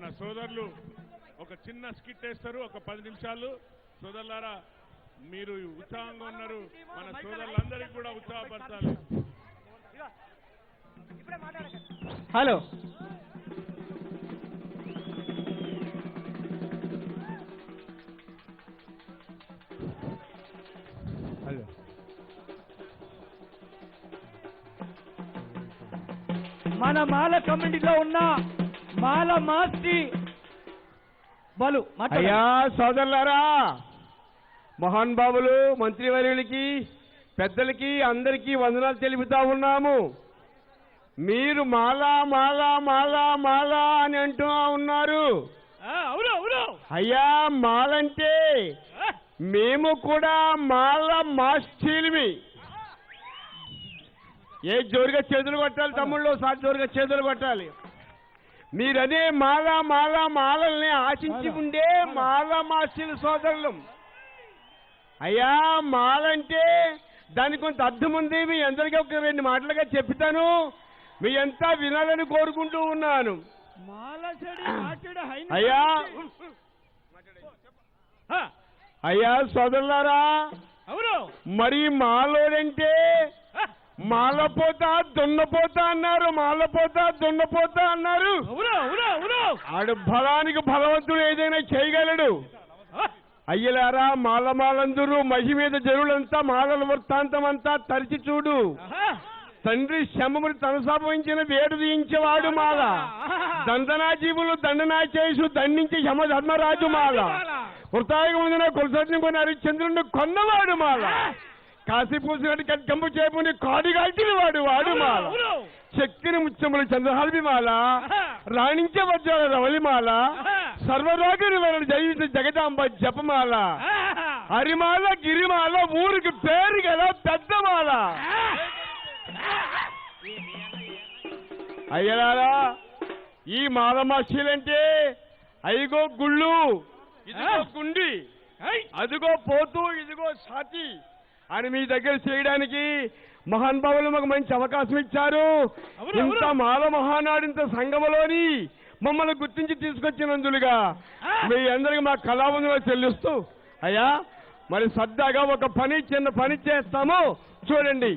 మన సోదరులు ఒక చిన్న స్కిట్ వేస్తారు, ఒక 10 నిమిషాలు. సోదరులారా, మీరు ఉత్సాహంగా ఉన్నారు, మన సోదరులందరికీ కూడా ఉత్సాహపరచాలి. హలో, హలో, మన మాల కమిటీలో ఉన్న మాల మాస్టి వాళ్ళు అయ్యా సోదరులారా, మహాన్ బాబులు, మంత్రివర్యులకి, పెద్దలకి అందరికీ వందనాలు తెలుపుతా ఉన్నాము. మీరు మాలా మాలా మాలా మాలా అని అంటూ ఉన్నారు. అయ్యా, మాలంటే మేము కూడా మాల మాస్టీలమి. ఏ జోరుగా చేతులు కొట్టాలి తమ్ముళ్ళు, సార్ జోరుగా చేతులు కొట్టాలి. మీరదే మాలా మాలా మాలల్ని ఆశించి ఉండే మాల మాస్టీల సోదరులు. అయ్యా, మాలంటే దానికి కొంత అర్థం ఉంది. మీ అందరికీ ఒక 2 మాటలుగా చెప్తాను, మీ అంతా వినాలని కోరుకుంటూ ఉన్నాను. అయ్యా అయ్యా సోదరులారా, మరి మాలోడంటే మాలపోతా దున్నపోతా అన్నారు, మాలపోతా దున్నపోతా అన్నారు. ఆడు బలానికి బలవంతుడు ఏదైనా చేయగలడు. అయ్యలారా, మాలమాలందరూ మహి మీద జరువులంతా మాలల వృత్తాంతం అంతా తరిచి చూడు. తండ్రి శమములు తనసభవించిన వేడు తీయించేవాడు మాల. దండనాజీవులు దండనా చేసు దండించి యమధర్మరాజు మాల. వృతాయుగమున కులసటిని కొని హరిశ్చంద్రుడిని కొన్నవాడు మాల. కాశీపూసినట్టు కట్కంపు చేపుని కాడిగాల్చిన వాడు మాల. చక్కెర ముచ్చములు చంద్రహాల్వి మాల. రాణించే వజ్రాల రవలిమాల. సర్వరోగ నివారణ జయించిన జగదాంబ జపమాల. హరిమాల గిరిమాల, ఊరికి పేరు గల పెద్దమాల. అయ్యలారా, ఈ మాలమాషీలంటే అదిగో గుళ్ళు, ఇదిగో గుండి, అదిగో పోతూ, ఇదిగో సాతి అని మీ దగ్గర చేయడానికి మహాన్ భావులు మాకు మంచి అవకాశం ఇచ్చారు. ఇంత మాల మహానాడు, ఇంత సంఘములోని మమ్మల్ని గుర్తించి తీసుకొచ్చినందులుగా మీ అందరికి మా కళావందనాలు చెల్లిస్తూ, అయ్యా మరి సరదాగా ఒక చిన్న పని చేస్తాము, చూడండి.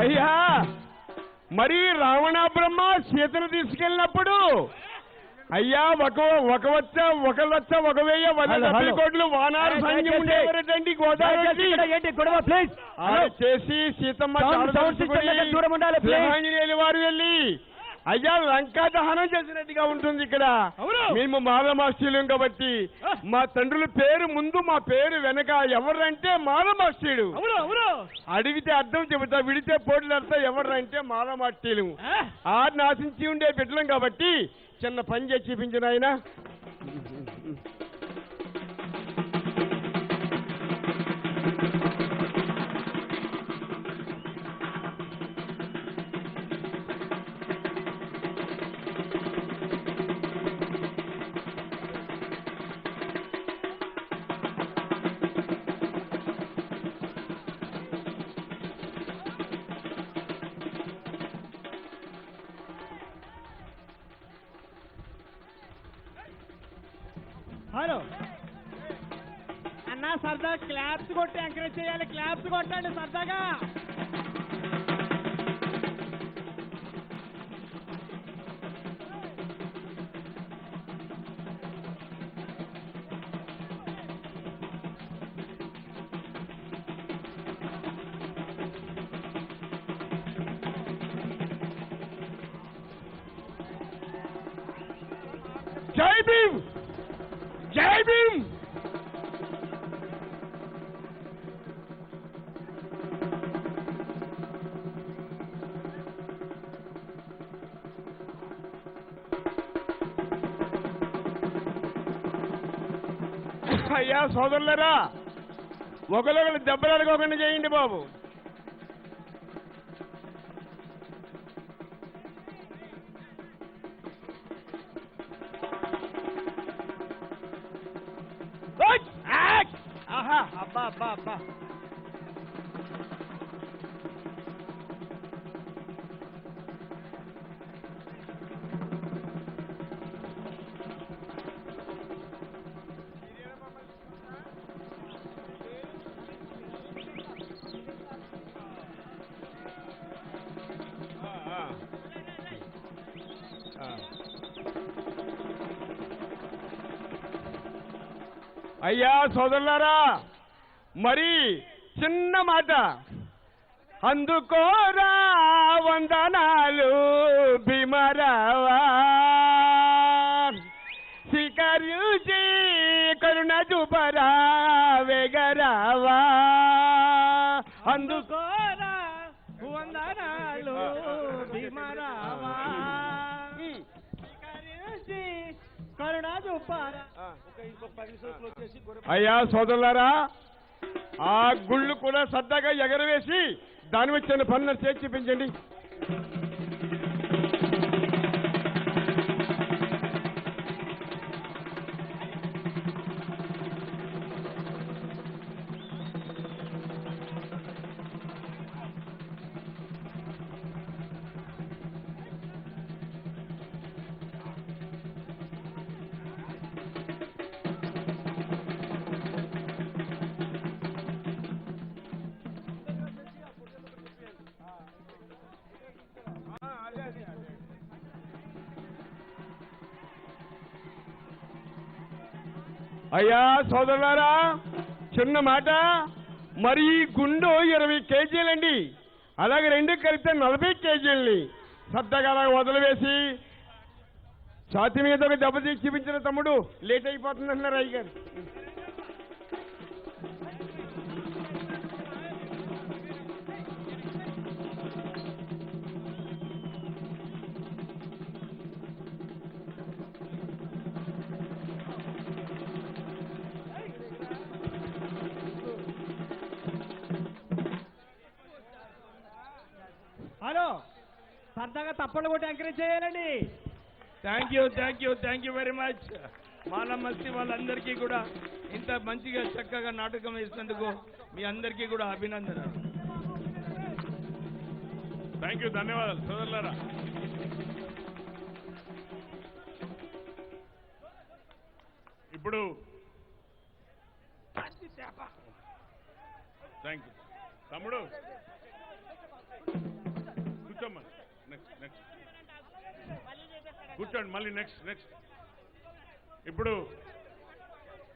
అయ్యా, మరి రావణ బ్రహ్మ సీతను తీసుకెళ్ళినప్పుడు అయ్యా ఒక లక్ష 1,1000 కోట్లు వానారు సైన్యం ఉండేవారటండి గోదావరి చేసి సీతమ్మ ఆంజనేయులు వారు వెళ్ళి అయ్యా లంకా దహనం చేసినట్టుగా ఉంటుంది. ఇక్కడ మేము మాలమాస్టీలం కాబట్టి మా తండ్రుల పేరు ముందు, మా పేరు వెనక. ఎవరంటే మాలమాస్టీడు. అడిగితే అర్థం చెబుతా, విడితే పోటీలు అర్థం. ఎవరంటే మాలమాస్టీలు. నాశించి ఉండే బిడ్డలం కాబట్టి చిన్న పని చేసి చూపించిన ఆయన. హలో అన్నా, సరదా క్లాప్స్ కొట్టి ఎంకరేజ్ చేయాలి. క్లాప్స్ కొట్టండి సరదాగా. జై భీమ్, జై భీమ్. అయ్యా సోదరులరా, ఒకరొకరు దెబ్బలాడుకోకుండా చేయండి బాబు. ఆహా అబ్బా అబ్బా అబ్బా. అయ్యా సోదరులారా, మరి చిన్న మాట, అందుకోరా వందనాలు భీమరావా, స్వీకరించి కరుణ చూపరా వేగరావా, అందుకోరా వందనాలు భీమరావా, స్వీకరించి కరుణ చూపారా. అయ్యా సోదరులారా, ఆ గుళ్ళు కూడా సరదాగా ఎగరవేసి దాని వచ్చిన పనులను చేసి చూపించండి. అయ్యా సోదరులారా, చిన్న మాట, మరి ఈ గుండు 20 కేజీలండి, అలాగే రెండు కలిపితే 40 కేజీలని సరదాగా అలా వదిలివేసి ఛాతి మీద ఒక దెబ్బ తీసి చూపించిన తమ్ముడు లేట్ అయిపోతుంది అంటున్నారు అయ్యగారు. హలో, సరదాగా తప్పలు కొట్టి ఎంకరేజ్ చేయాలండి. Thank you very much. మాలమస్తి వాళ్ళందరికీ కూడా ఇంత మంచిగా చక్కగా నాటకం వేసినందుకు మీ అందరికీ కూడా అభినందనలు. థ్యాంక్ యూ, ధన్యవాదాలు సోదరులారా. ఇప్పుడు థ్యాంక్ యూ తమ్ముడు, కూర్చోమ్మా. నెక్స్ట్ కూర్చోండి, మళ్ళీ నెక్స్ట్. ఇప్పుడు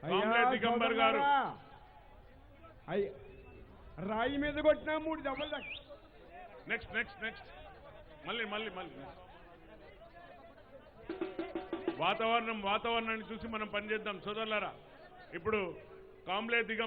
కామ్రేడ్ దిగంబర్ గారు. రాయి మీద కొట్టినా 3 దెబ్బలు దాకా. నెక్స్ట్ మళ్ళీ వాతావరణాన్ని చూసి మనం పనిచేద్దాం సోదరులారా. ఇప్పుడు కామ్రేడ్ దిగంబర్